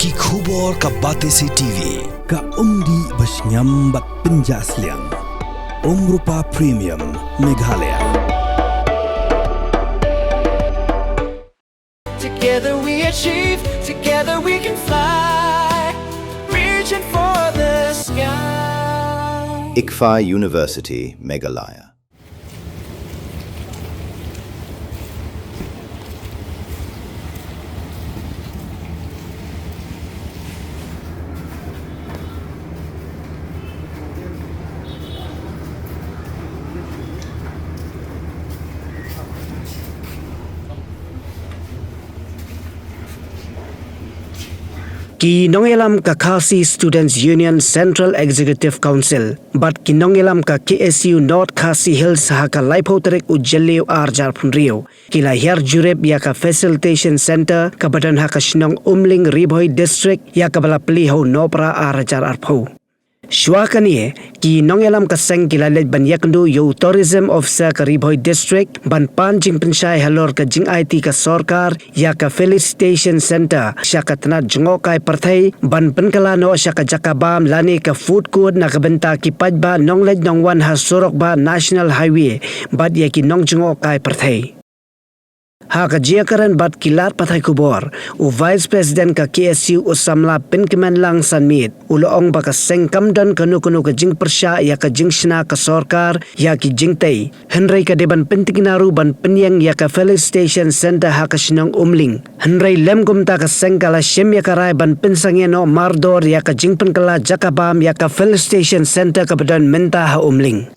Ki khubor ka Batesi TV. Ka umdi basnyam bak penjaslian. Rupa Premium Meghalaya. Together we achieve, together we can fly, reaching for the sky. ICFA University, Meghalaya. Ki nongelam ka Khasi Students Union Central Executive Council but ki nongelam ka KSU North Khasi Hills ha ka Laiphau Tarik Ujjaliu Arjar Phunrio ki la Her Jurep ya ka Facilitation Center ka badan ha ka Shinong Umling Ribhoi District ya ka bala pli ho Nopra Arjar Arphau Shwakanie ki nongelam ka seng ki lalet ban yakndu yo tourism officer ka Ribhoi District ban panjing pensyai halor ka jing IT ka sorkar ya ka Felicitation Center sya ka tanat jungokai partai ban penkalano sya ka jakabam lani ka food court na kabenta ki pajba nonglej nongwan ha sorok ba National Highway bad ya ki nong jungokai partai ha ka jiakaran bat kilat pathai kubor u Vice President ka KSU usamla pinkemen lang sanmit uloong baka sengkam dan kanu ka jing persya ya ka jing shna ka sorkar ya ki jing tei henry ka deban pentiginaru ban penyang ya ka Felicitation Center ha ka shinong umling henry lem gumta ka sengkala shem ya ka rai ban pensangeno mardor ya ka jing penkala jakabam ya ka Felicitation Center ka badan menta ha umling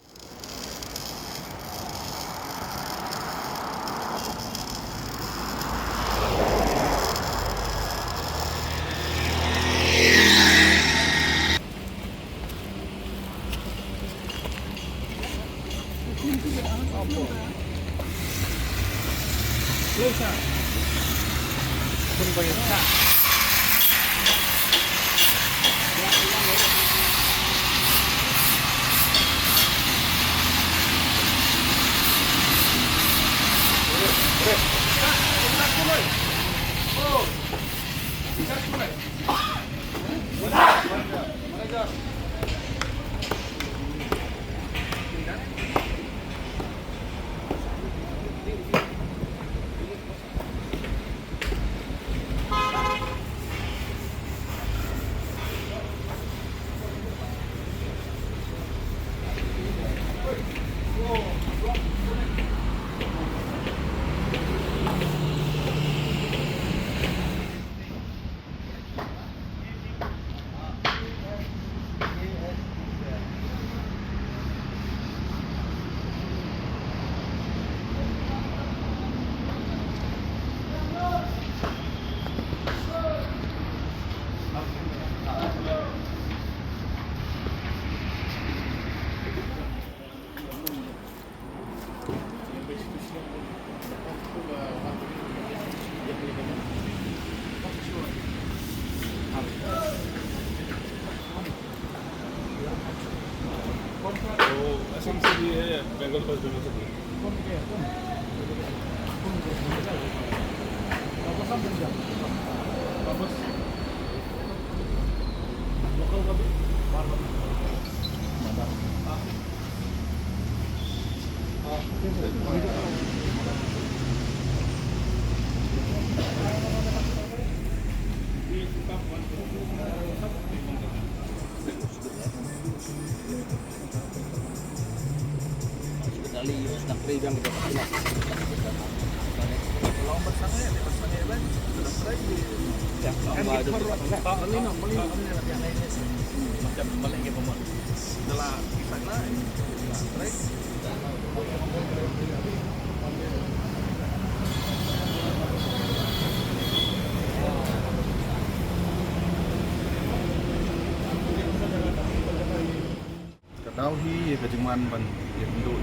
Dauhi kejeman ban yang untuk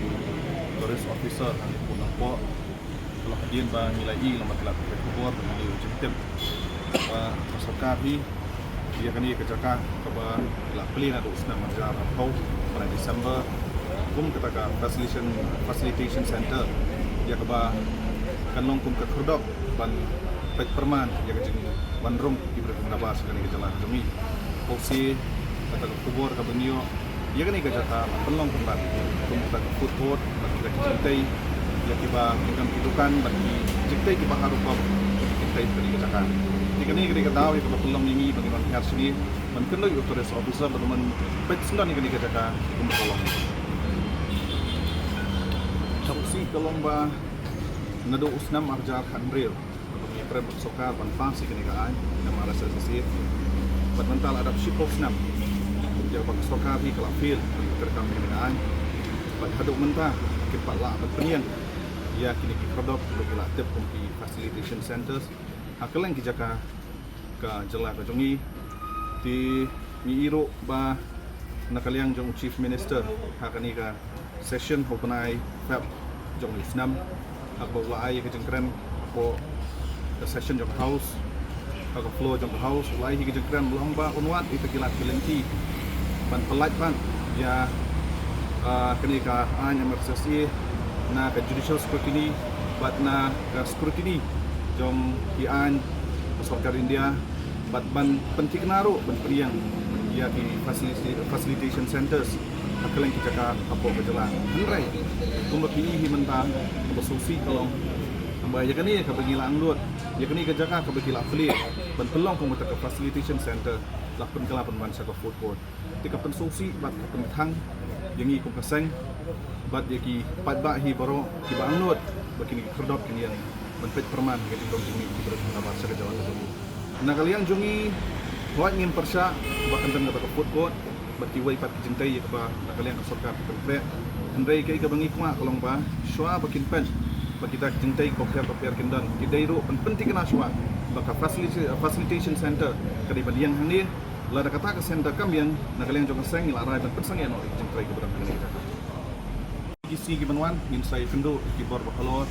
tourist officer yang pun nampak kalau hadian bang nilai lama telah kubur dan dia jemput masyarakat dia kan dia kejaga kabar telah beli nak usna manjar atau pada Desember kum katakan facilitation center dia kabar kan long kum ke kurdok ban baik perman dia kejeng ban rum di dapat sekali ke jalan kami. Polisi kata ke kubur ke benio, ia kan ikat jata pelong tempat, tempat ke food court, bagi kita cintai, ia tiba hidupan bagi cintai tiba harupa cintai sekali ke jaka. Jika ni kita tahu ia kalau pelong ini bagi orang khas ni, mungkin lagi otoritas officer berteman pet senang ni ke jaka untuk pelong. Polisi kelomba nado usnam arjar khandril. Prem sokar panpas ikani kaan nama rasa sisi mental adap shipov snap dia bak sokar hi kala feel terkam ikani kaan bak haduk mentah kipat la berpenian ya kini ki produk bagi la tip kompi facilitation centers akalang ki jaka ka jela ka jongi di mi iro ba nakaliang jong chief minister hakani ka session hopanai fab jong usnam akbo la ai ka jengkren po the session jong house agak flow jong house lai higi jengkran lomba unwat itu kilat kelenti pan pelat pan ya kini ka an emergency na ka judicial scrutiny but na ka scrutiny jong kian sarkar India but ban penting naru ban priang ya ki facilitation centers akalang kita ka apo ka jalan henrai kumba ki mentang kumba susi kalong amba ya kani ka bagi lang lut ya kani ka jaka ka bagi la fli ban pelong kumba ka facilitation center la pen kala pen ban sa ka food court tika pen susi bat ka pen thang yang i kum ka seng bat ya ki pat ba hi baro ki ba ang lut bakini kerdop kini yang ban pet perman ka dong jumi ki ber ka ba sa ka jalan tu na kalian jungi buat ngin persya bakan tan ka food court bat ki wai pat ki jintai ya ka ba na kalian ka sorka ka pen Andai kai ka bangi kuma kalong ba shwa bakin pen bagi kita cintai kopiar kendan kita iru penting kena shwa baka facilitation center kadi baliang hani la da kata ka center kam yang nakaliang jong seng la rai ben sang ya no cintai ke berang kali kita isi gibanwan min sai fendo ki bor bakalo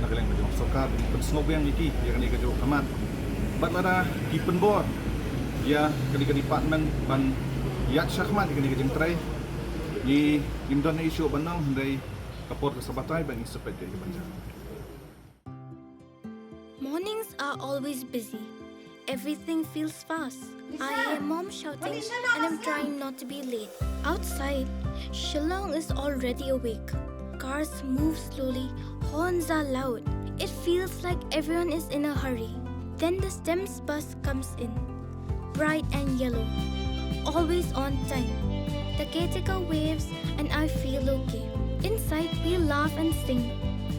nakaliang jong sokar ben snob yang iki yang ni ka jong kamat bat la da ki penbor ya kadi department ban yat syahmat kadi ka cintai di Indonesia benang dari kapor kesabatai bang isepet ke banjar. Mornings are always busy. Everything feels fast. I hear mom shouting and I'm trying not to be late. Outside, Shillong is already awake. Cars move slowly, horns are loud. It feels like everyone is in a hurry. Then the STEMS bus comes in, bright and yellow, always on time. The caretaker waves and I feel okay. Inside, we laugh and sing.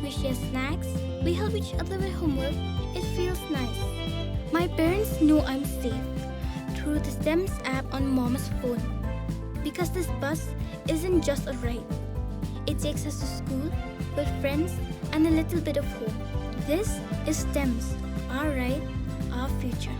We share snacks. We help each other with homework. It feels nice. My parents know I'm safe through the STEMS app on Mom's phone. Because this bus isn't just a ride. It takes us to school with friends and a little bit of hope. This is STEMS, our ride, our future.